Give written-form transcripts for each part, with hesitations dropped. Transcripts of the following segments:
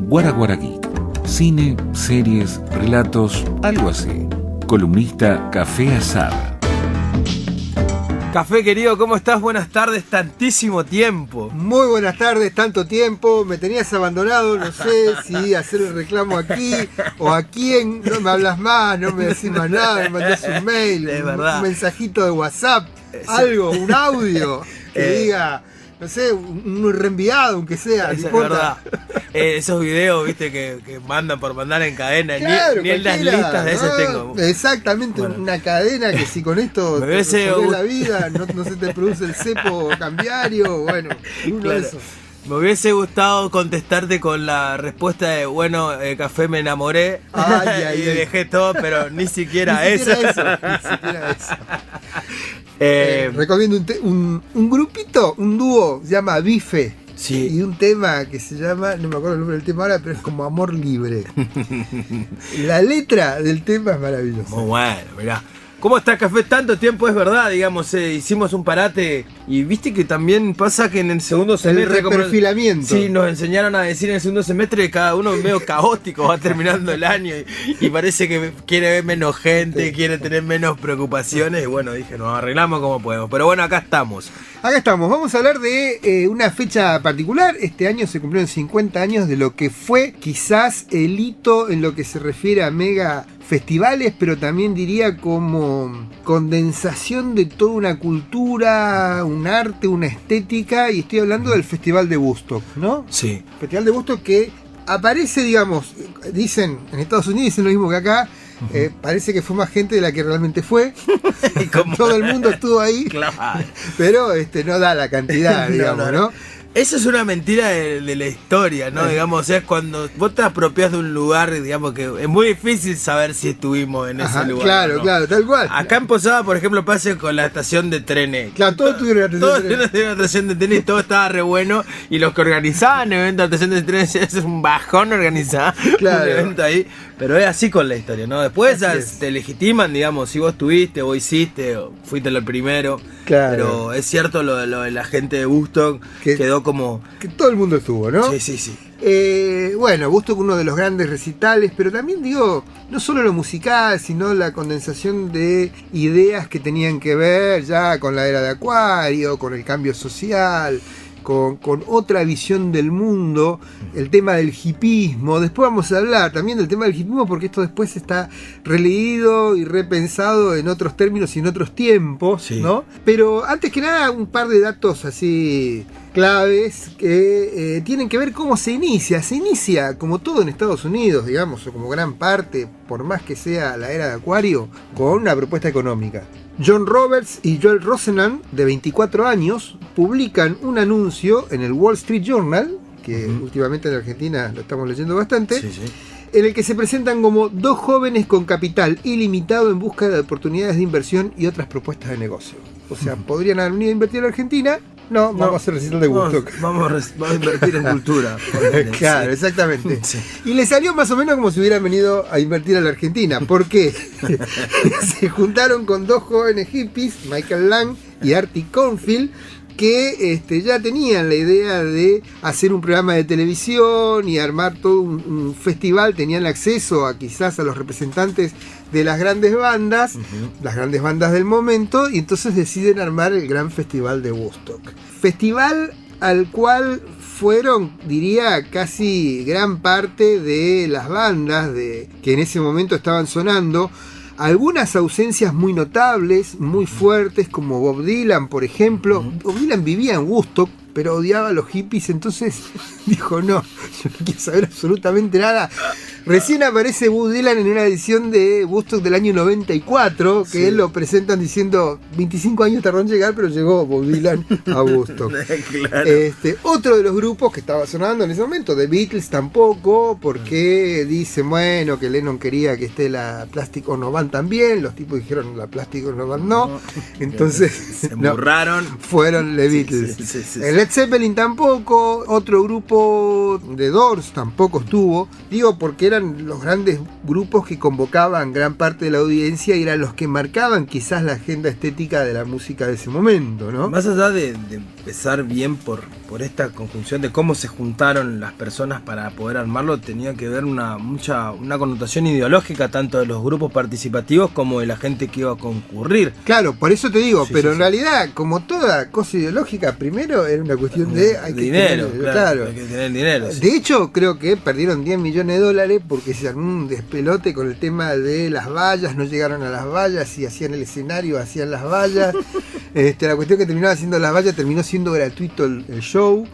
Guaraguara Geek. Cine, series, relatos, algo así. Columnista Café Asada. Café querido, ¿cómo estás? Buenas tardes, tantísimo tiempo. Muy buenas tardes, tanto tiempo. Me tenías abandonado, no sé si hacer el reclamo aquí o a quién. No me hablas más, no me decís más nada, me mandás un mail, un mensajito de WhatsApp, algo, un audio que diga, no sé, un reenviado, aunque sea. Es verdad. Esos videos, viste, que mandan por mandar en cadena, claro, ni en las listas de ese tengo. Exactamente, bueno. Una cadena que si con esto te resolvés la vida, no se te produce el cepo cambiario, bueno, uno claro. de esos. Me hubiese gustado contestarte con la respuesta de, bueno, café me enamoré y dejé todo, pero ni siquiera eso. Ni siquiera eso. Recomiendo un grupito, un dúo, se llama Bife. Sí. Y un tema que se llama, no me acuerdo el nombre del tema ahora, pero es como Amor Libre. La letra del tema es maravillosa. Muy bueno, mirá. ¿Cómo está Café? Tanto tiempo, es verdad, digamos, hicimos un parate y viste que también pasa que en el segundo semestre... El reperfilamiento. Sí, nos enseñaron a decir en el segundo semestre que cada uno es medio caótico, va terminando el año y parece que quiere ver menos gente, quiere tener menos preocupaciones y bueno, dije, nos arreglamos como podemos. Pero bueno, acá estamos. Acá estamos, vamos a hablar de una fecha particular. Este año se cumplieron 50 años de lo que fue quizás el hito en lo que se refiere a mega festivales, pero también diría como condensación de toda una cultura, un arte, una estética, y estoy hablando del Festival de Woodstock, ¿no? Sí. Festival de Woodstock que aparece, digamos, dicen, en Estados Unidos dicen lo mismo que acá, parece que fue más gente de la que realmente fue. Y como todo el mundo estuvo ahí, claro. Pero no da la cantidad, digamos, ¿no? Eso es una mentira de la historia, ¿no? Digamos, es cuando vos te apropias de un lugar, digamos que es muy difícil saber si estuvimos en ese lugar. Claro, ¿no? Claro, tal cual. Acá en Posada, por ejemplo, pasa con la estación de trenes. Claro, todos tuvieron una estación de trenes y todo estaba re bueno. Y los que organizaban eventos de estación de trenes, es un bajón organizar un evento ahí. Pero es así con la historia, ¿no? Después te legitiman, digamos, si vos estuviste, vos hiciste, o fuiste lo primero. Claro. Pero es cierto lo de la gente de Woodstock, quedó como... Que todo el mundo estuvo, ¿no? Sí. Bueno, Woodstock uno de los grandes recitales, pero también digo, no solo lo musical, sino la condensación de ideas que tenían que ver ya con la era de Acuario, con el cambio social, con otra visión del mundo, el tema del hipismo. Después vamos a hablar también del tema del hipismo porque esto después está releído y repensado en otros términos y en otros tiempos, sí. ¿No? Pero antes que nada un par de datos así claves que tienen que ver cómo se inicia. Se inicia como todo en Estados Unidos, digamos, o como gran parte, por más que sea la era de Acuario, con una propuesta económica. John Roberts y Joel Rosenhan, de 24 años, publican un anuncio en el Wall Street Journal, que últimamente en Argentina lo estamos leyendo bastante, en el que se presentan como dos jóvenes con capital ilimitado en busca de oportunidades de inversión y otras propuestas de negocio. O sea, podrían haber venido a invertir en Argentina. No, vamos a hacer recital de Woodstock. Vamos a invertir en cultura. Claro, exactamente. Sí. Y le salió más o menos como si hubieran venido a invertir a la Argentina. ¿Por qué? Se juntaron con dos jóvenes hippies, Michael Lang y Artie Cornfield, que ya tenían la idea de hacer un programa de televisión y armar todo un festival. Tenían acceso a quizás a los representantes de las grandes bandas del momento, y entonces deciden armar el gran festival de Woodstock. Festival al cual fueron, diría, casi gran parte de las bandas que en ese momento estaban sonando. Algunas ausencias muy notables, muy fuertes, como Bob Dylan, por ejemplo. Bob Dylan vivía en Woodstock, pero odiaba a los hippies, entonces dijo, no, yo no quiero saber absolutamente nada. Recién aparece Bob Dylan en una edición de Woodstock del año 94, que él lo presentan diciendo, 25 años tardó en llegar, pero llegó Bob Dylan a Woodstock. Claro. Otro de los grupos que estaba sonando en ese momento, The Beatles, tampoco, porque dicen, bueno, que Lennon quería que esté la Plastic Ono Band también, los tipos dijeron, la Plastic Ono Band no, entonces se emburraron. Fueron The Beatles. Sí. Led Zeppelin tampoco, otro grupo de Doors tampoco estuvo, digo porque eran los grandes grupos que convocaban gran parte de la audiencia y eran los que marcaban quizás la agenda estética de la música de ese momento, ¿no? Más allá de empezar bien por por esta conjunción de cómo se juntaron las personas para poder armarlo, tenía que ver una connotación ideológica tanto de los grupos participativos como de la gente que iba a concurrir. Claro, por eso te digo, pero en realidad, como toda cosa ideológica, primero era una cuestión de hay que dinero, tener, claro. Hay que tener dinero. De hecho, creo que perdieron 10 millones de dólares porque se armó un despelote con el tema de las vallas, no llegaron a las vallas y hacían el escenario, hacían las vallas. La cuestión que terminaba haciendo las vallas terminó siendo gratuito el show.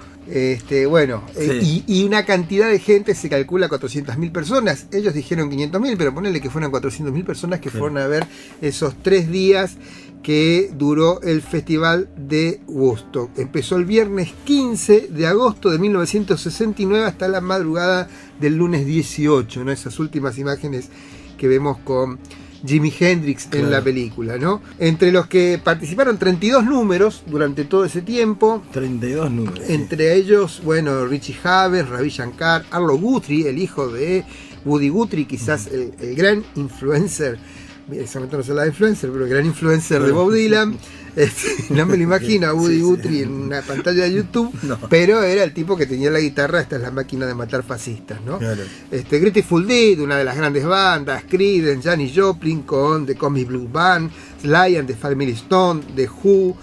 Y una cantidad de gente, se calcula 400.000 personas. Ellos dijeron 500.000, pero ponele que fueran 400.000 personas que fueron a ver esos 3 días que duró el Festival de Woodstock. Empezó el viernes 15 de agosto de 1969 hasta la madrugada del lunes 18, ¿no? Esas últimas imágenes que vemos con Jimi Hendrix en la película, ¿no? Entre los que participaron 32 números durante todo ese tiempo. 32 números. Entre ellos, bueno, Richie Havens, Ravi Shankar, Arlo Guthrie, el hijo de Woody Guthrie, quizás el gran influencer, exactamente no sé la de influencer, pero el gran influencer de Bob Dylan. No me lo imagino a Woody Guthrie en una pantalla de YouTube, pero era el tipo que tenía la guitarra, esta es la máquina de matar fascistas, ¿no? Claro. Grateful Dead, una de las grandes bandas, Creedence, Janis Joplin con The Comic Blues Band, Sly and the Family Stone, The Who,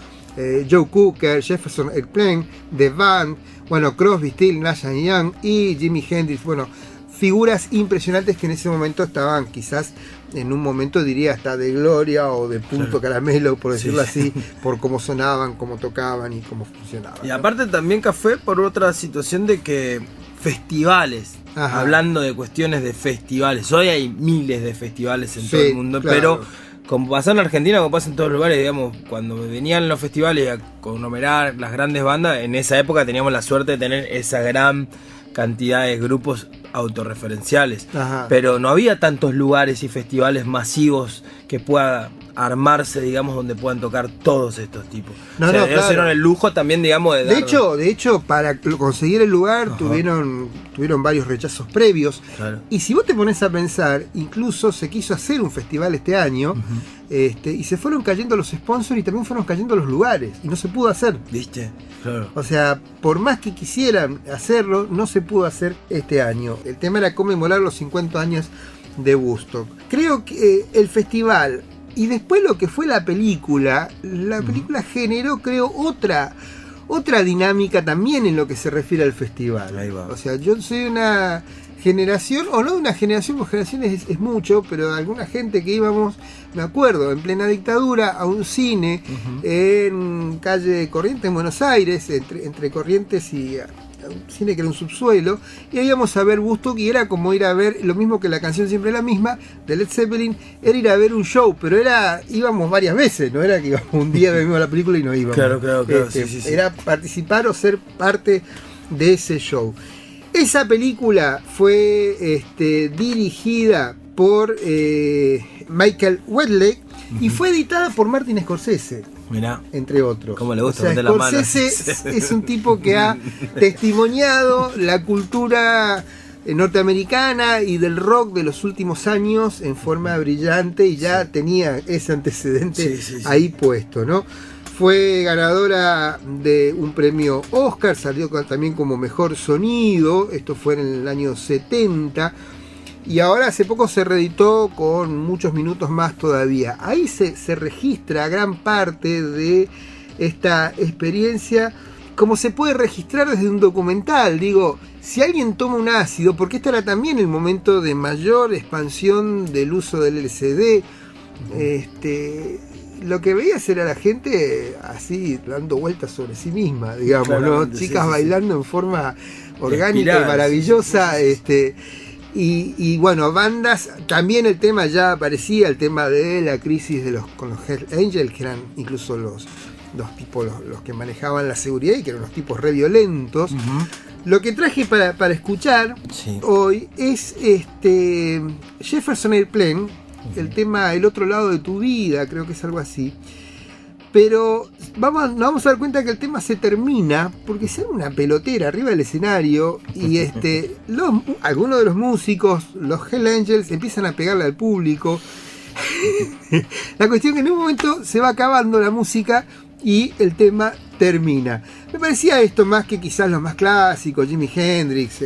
Joe Cocker, Jefferson Airplane, The Band, bueno, Crosby, Stills, Nash & Young y Jimi Hendrix, bueno, figuras impresionantes que en ese momento estaban quizás en un momento diría hasta de gloria o de punto caramelo, por decirlo así, por cómo sonaban, cómo tocaban y cómo funcionaban. Y aparte también Café por otra situación de que festivales, hablando de cuestiones de festivales, hoy hay miles de festivales en todo el mundo, pero como pasa en Argentina, como pasa en todos los lugares, digamos, cuando venían los festivales a conglomerar las grandes bandas, en esa época teníamos la suerte de tener esa gran cantidad de grupos autorreferenciales, pero no había tantos lugares y festivales masivos que pueda armarse, digamos, donde puedan tocar todos estos tipos. Ellos hicieron el lujo también, digamos, de dar... De hecho, para conseguir el lugar tuvieron varios rechazos previos. Y si vos te pones a pensar, incluso se quiso hacer un festival este año, y se fueron cayendo los sponsors y también fueron cayendo los lugares, y no se pudo hacer. ¿Viste? Claro. O sea, por más que quisieran hacerlo, no se pudo hacer este año. El tema era conmemorar los 50 años de Woodstock. Creo que el festival y después lo que fue la película generó, creo, otra dinámica también en lo que se refiere al festival. Ahí va. O sea, yo soy una generación, o no de una generación, porque generaciones es mucho, pero alguna gente que íbamos, me acuerdo, en plena dictadura, a un cine en calle Corrientes, en Buenos Aires, entre Corrientes y un cine que era un subsuelo, y íbamos a ver Woodstock y era como ir a ver, lo mismo que la canción siempre la misma, de Led Zeppelin, era ir a ver un show, pero íbamos varias veces, no era que íbamos un día, vimos la película y no íbamos. Claro, sí. Era participar o ser parte de ese show. Esa película fue dirigida por Michael Wedlake y fue editada por Martin Scorsese. Mirá, entre otros. ¿Cómo le gusta meter la mano? Scorsese es un tipo que ha testimoniado la cultura norteamericana y del rock de los últimos años en forma brillante y ya tenía ese antecedente ahí puesto, ¿no? Fue ganadora de un premio Oscar, salió también como mejor sonido, esto fue en el año 70, y ahora hace poco se reeditó con muchos minutos más todavía. Ahí se registra gran parte de esta experiencia, como se puede registrar desde un documental. Digo, si alguien toma un ácido, porque este era también el momento de mayor expansión del uso del LSD, lo que veías era la gente así dando vueltas sobre sí misma, digamos, ¿no? Chicas bailando en forma orgánica y maravillosa, y bueno, bandas, también el tema ya aparecía, el tema de la crisis con los Hells Angels, que eran incluso los tipos los que manejaban la seguridad y que eran los tipos re violentos. Lo que traje para escuchar hoy es Jefferson Airplane, el tema El otro lado de tu vida, creo que es algo así. Pero nos vamos a dar cuenta que el tema se termina porque se da una pelotera arriba del escenario y algunos de los músicos, los Hells Angels, empiezan a pegarle al público. La cuestión es que en un momento se va acabando la música y el tema termina. Me parecía esto más que quizás los más clásicos, Jimi Hendrix,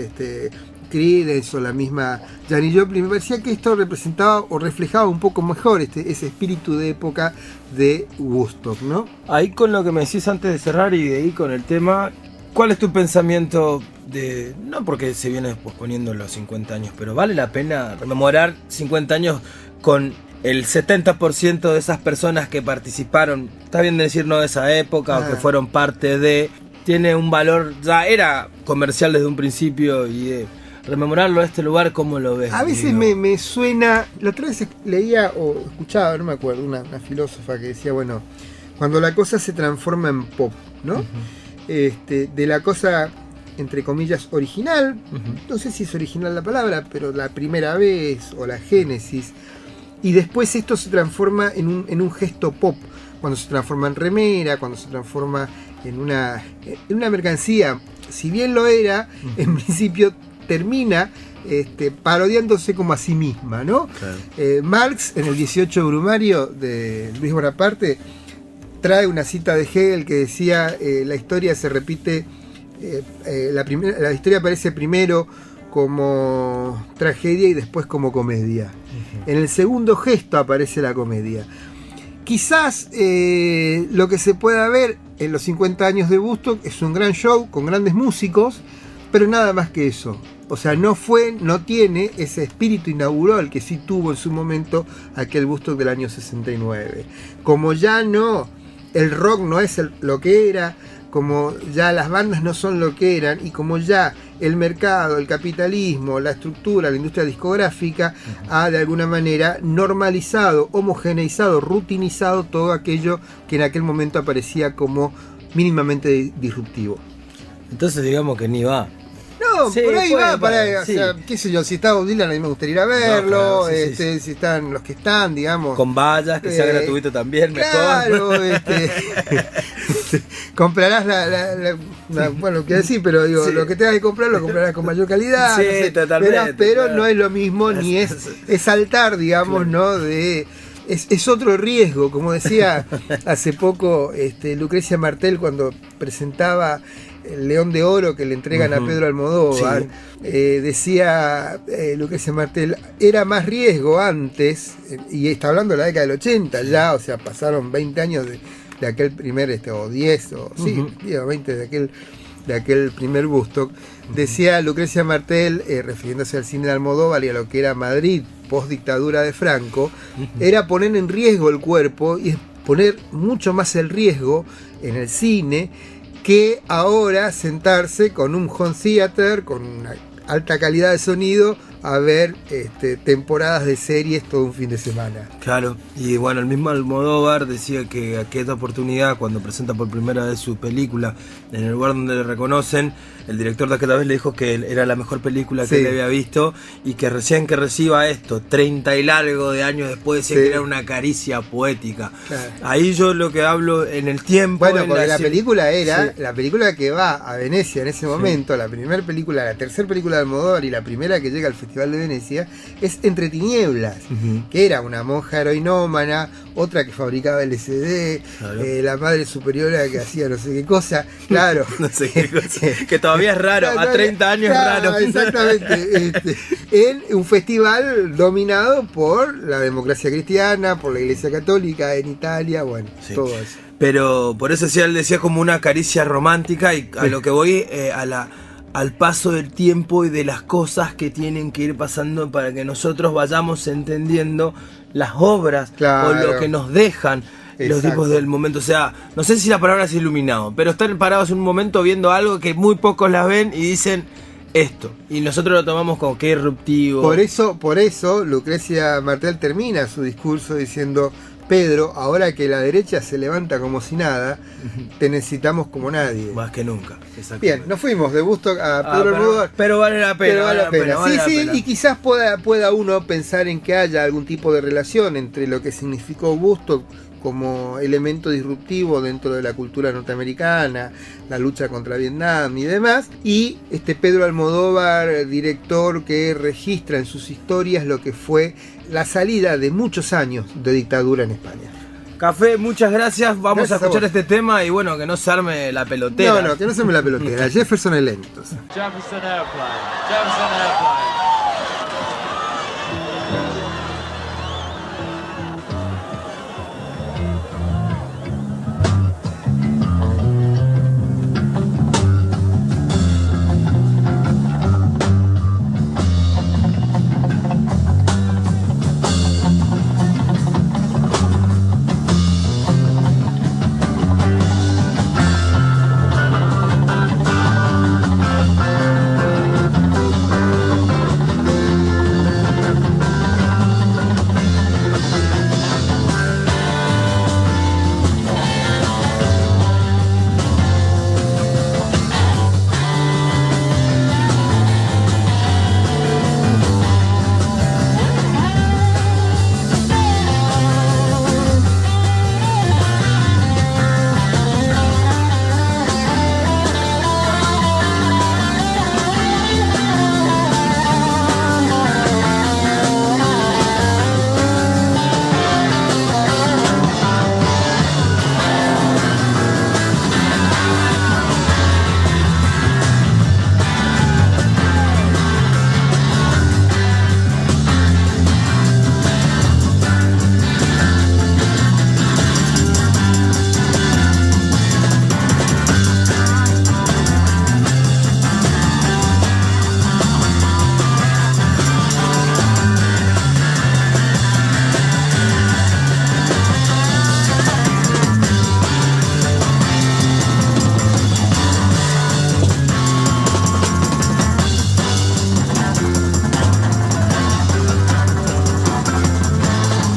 Creedence o la misma Janis Joplin. Me parecía que esto representaba o reflejaba un poco mejor ese espíritu de época de Woodstock, ¿no? Ahí con lo que me decís antes de cerrar y de ahí con el tema, ¿cuál es tu pensamiento de, no porque se viene posponiendo los 50 años, pero vale la pena rememorar 50 años con el 70% de esas personas que participaron, está bien decir no de esa época o que fueron parte de, tiene un valor, ya era comercial desde un principio y de rememorarlo a este lugar, ¿cómo lo ves? A veces me suena, la otra vez leía o escuchaba, no me acuerdo, una filósofa que decía, bueno, cuando la cosa se transforma en pop, ¿no? De la cosa, entre comillas, original, no sé si es original la palabra, pero la primera vez o la génesis, y después esto se transforma en un gesto pop, cuando se transforma en remera, cuando se transforma en una mercancía, si bien lo era, en principio termina parodiándose como a sí misma, ¿no? Claro. Marx, en el 18 Brumario de Luis Bonaparte, trae una cita de Hegel que decía, la historia se repite, la historia aparece primero como tragedia y después como comedia. En el segundo gesto aparece la comedia. Quizás lo que se pueda ver en los 50 años de Woodstock es un gran show con grandes músicos, pero nada más que eso. O sea, no tiene ese espíritu inaugural que sí tuvo en su momento aquel Woodstock del año 69. Como ya no, el rock no es lo que era, como ya las bandas no son lo que eran, y como ya el mercado, el capitalismo, la estructura, la industria discográfica ha de alguna manera normalizado, homogeneizado, rutinizado todo aquello que en aquel momento aparecía como mínimamente disruptivo. Entonces digamos que ni va. No, sí, por ahí va, o sea, qué sé yo, si está Bob Dylan a mí me gustaría ir a verlo, no, claro, si están los que están, digamos. Con vallas, que sea gratuito también, claro, mejor. Comprarás bueno, quiero decir, pero digo, lo que tengas que comprar lo comprarás con mayor calidad, sí, no sé, totalmente, pero claro, no es lo mismo, ni es saltar, digamos, claro, ¿no? Es otro riesgo, como decía hace poco Lucrecia Martel cuando presentaba el León de Oro que le entregan a Pedro Almodóvar, decía Lucrecia Martel, era más riesgo antes, y está hablando de la década del 80 ya, o sea, pasaron 20 años de aquel primer, o 10, o 10 o 20 de aquel primer Woodstock. Decía Lucrecia Martel, refiriéndose al cine de Almodóvar y a lo que era Madrid post dictadura de Franco, era poner en riesgo el cuerpo y poner mucho más el riesgo en el cine que ahora sentarse con un home theater, con una alta calidad de sonido, a ver temporadas de series todo un fin de semana. Claro, y bueno, el mismo Almodóvar decía que aquella oportunidad, cuando presenta por primera vez su película en el lugar donde le reconocen, el director de aquella vez le dijo que era la mejor película que él había visto, y que recién que reciba esto, 30 y largo de años después, decía que era una caricia poética. Claro. Ahí yo lo que hablo en el tiempo... Bueno, porque la película era la película que va a Venecia en ese momento, la primera película, la tercera película de Almodóvar y la primera que llega al Festival de Venecia, es Entre Tinieblas, que era una monja heroinómana, otra que fabricaba LSD, claro, la madre superiora que hacía no sé qué cosa, claro. No sé qué cosa, que todavía es raro, a 30 años claro, raro. Exactamente, en un festival dominado por la democracia cristiana, por la Iglesia Católica en Italia, bueno, todo eso. Pero por eso él decía como una caricia romántica, y a lo que voy, al paso del tiempo y de las cosas que tienen que ir pasando para que nosotros vayamos entendiendo las obras, claro, o lo que nos dejan los tipos del momento. O sea, no sé si la palabra es iluminado, pero estar parados en un momento viendo algo que muy pocos las ven y dicen esto, y nosotros lo tomamos como que irruptivo. Por eso Lucrecia Martel termina su discurso diciendo: Pedro, ahora que la derecha se levanta como si nada, te necesitamos como nadie. Más que nunca. Bien, nos fuimos de Woodstock a Pedro Almodóvar. Pero vale la pena. Sí, y quizás pueda uno pensar en que haya algún tipo de relación entre lo que significó Woodstock como elemento disruptivo dentro de la cultura norteamericana, la lucha contra Vietnam y demás, y Pedro Almodóvar, director que registra en sus historias lo que fue la salida de muchos años de dictadura en España. Café, muchas gracias. Vamos Gracias a escuchar a vos. este tema y bueno, que no se arme la pelotera. No, que no se me la pelotera. Jefferson Electos. Jefferson Airplane. Jefferson Airplane.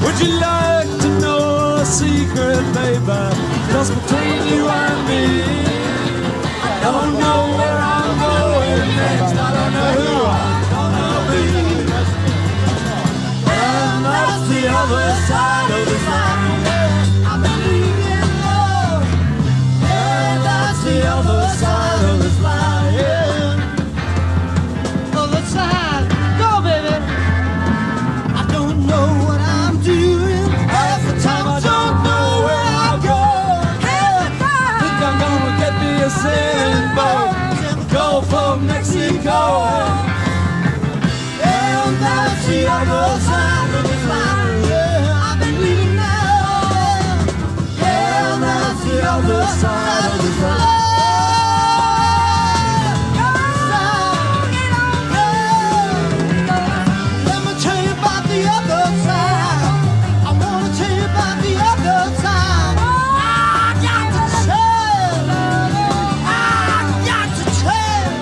Would you like to know a secret, baby? Just between you and me. I don't know where I'm going next. I don't know who I'm gonna be. And that's the other side of the line. I believe in love. And that's the other side of this line. Other side, go baby. I don't know what I'm doing. Half the time I don't know where I'm going. Think I'm gonna get me a sailing boat in the Gulf of Mexico. And that's the other side of the line. Yeah, I've been leaving now. And that's the other side of the line. Let me tell you about the other side. I wanna tell you about the other side. I got to tell. I got to tell.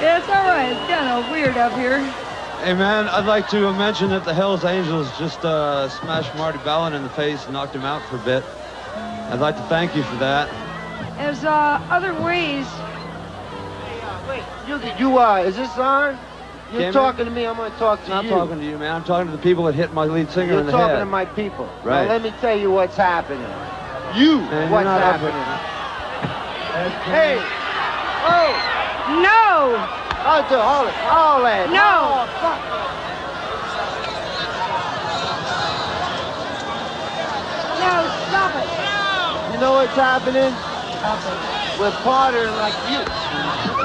Yeah, it's all right. It's kind of weird up here. Hey man, I'd like to mention that the Hells Angels just smashed Marty Ballin in the face and knocked him out for a bit. I'd like to thank you for that. There's other ways. Wait, is this on? You're Cameron? talking to me, I'm gonna talk to I'm you. not talking to you, man. I'm talking to the people that hit my lead singer You're in the talking head. to my people. Right. Now let me tell you what's happening. You, Man, what's you're not up happening? with Hey! Oh! No! Hold it! Hold it! No! Oh, fuck. No, stop it. know what's happening? With Potter like you.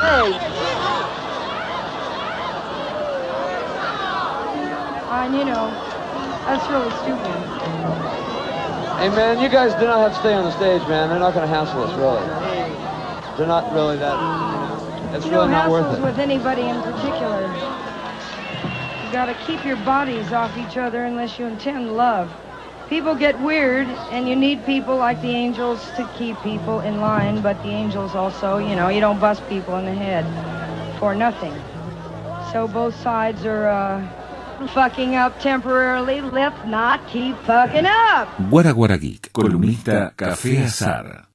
Hey. And you know, that's really stupid. Hey, man, you guys do not have to stay on the stage, man. They're not going to hassle us, really. They're not really that, it's You really know, not worth hassles it. with anybody in particular. You gotta keep your bodies off each other unless you intend love. People get weird, and you need people like the Angels to keep people in line, but the Angels also, you know, you don't bust people in the head for nothing. So both sides are, fucking up temporarily. Let's not keep fucking up. Guara Guara Geek, columnista Café Azar.